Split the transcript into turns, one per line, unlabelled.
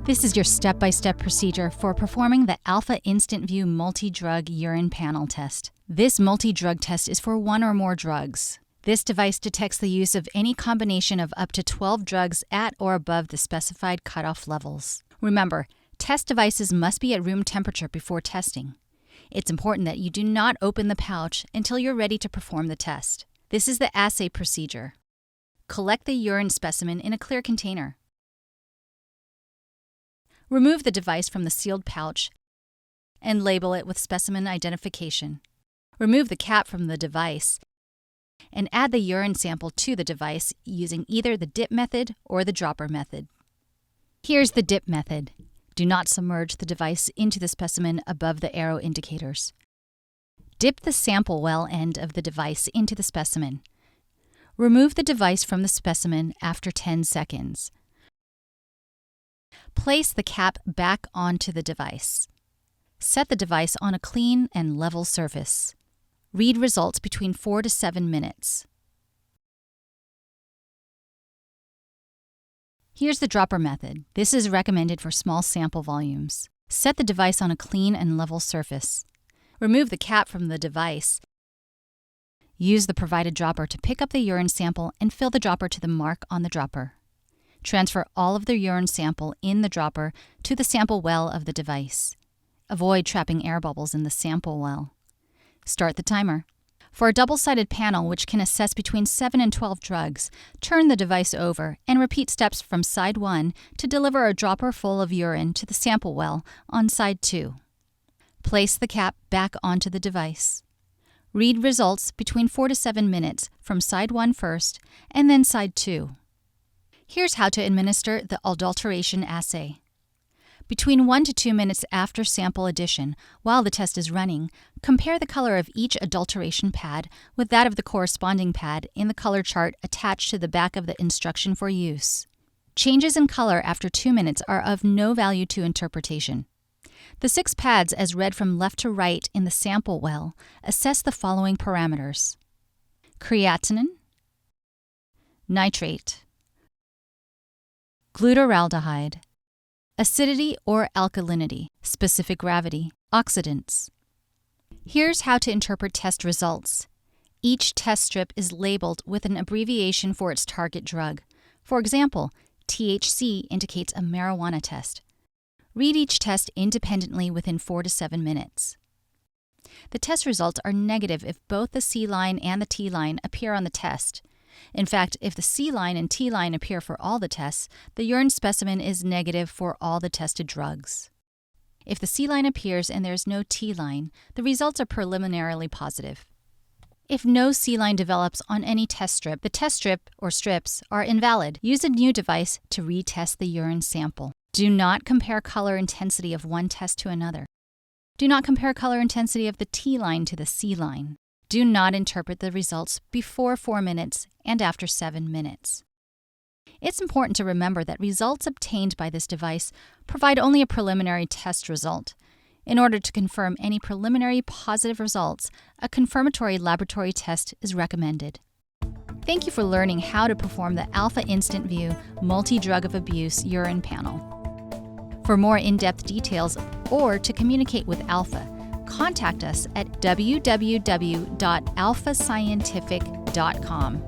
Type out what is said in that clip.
This is your step-by-step procedure for performing the Alpha Instant View multi-drug urine panel test. This multi-drug test is for one or more drugs. This device detects the use of any combination of up to 12 drugs at or above the specified cutoff levels. Remember, test devices must be at room temperature before testing. It's important that you do not open the pouch until you're ready to perform the test. This is the assay procedure. Collect the urine specimen in a clear container. Remove the device from the sealed pouch and label it with specimen identification. Remove the cap from the device and add the urine sample to the device using either the dip method or the dropper method. Here's the dip method. Do not submerge the device into the specimen above the arrow indicators. Dip the sample well end of the device into the specimen. Remove the device from the specimen after 10 seconds. Place the cap back onto the device. Set the device on a clean and level surface. Read results between 4 to 7 minutes. Here's the dropper method. This is recommended for small sample volumes. Set the device on a clean and level surface. Remove the cap from the device. Use the provided dropper to pick up the urine sample and fill the dropper to the mark on the dropper. Transfer all of the urine sample in the dropper to the sample well of the device. Avoid trapping air bubbles in the sample well. Start the timer. For a double-sided panel which can assess between 7 and 12 drugs, turn the device over and repeat steps from side 1 to deliver a dropper full of urine to the sample well on side 2. Place the cap back onto the device. Read results between 4 to 7 minutes from side 1 first and then side 2. Here's how to administer the adulteration assay. Between 1 to 2 minutes after sample addition, while the test is running, compare the color of each adulteration pad with that of the corresponding pad in the color chart attached to the back of the instruction for use. Changes in color after 2 minutes are of no value to interpretation. The 6 pads, as read from left to right in the sample well, assess the following parameters: creatinine, nitrate, glutaraldehyde, acidity or alkalinity, specific gravity, oxidants. Here's how to interpret test results. Each test strip is labeled with an abbreviation for its target drug. For example, THC indicates a marijuana test. Read each test independently within 4 to 7 minutes. The test results are negative if both the C line and the T line appear on the test. In fact, if the C line and T line appear for all the tests, the urine specimen is negative for all the tested drugs. If the C line appears and there is no T line, the results are preliminarily positive. If no C line develops on any test strip, the test strip or strips are invalid. Use a new device to retest the urine sample. Do not compare color intensity of one test to another. Do not compare color intensity of the T line to the C line. Do not interpret the results before 4 minutes and after 7 minutes. It's important to remember that results obtained by this device provide only a preliminary test result. In order to confirm any preliminary positive results, a confirmatory laboratory test is recommended. Thank you for learning how to perform the Alpha Instant View Multi-Drug of Abuse urine panel. For more in-depth details or to communicate with Alpha, contact us at www.alphascientific.com.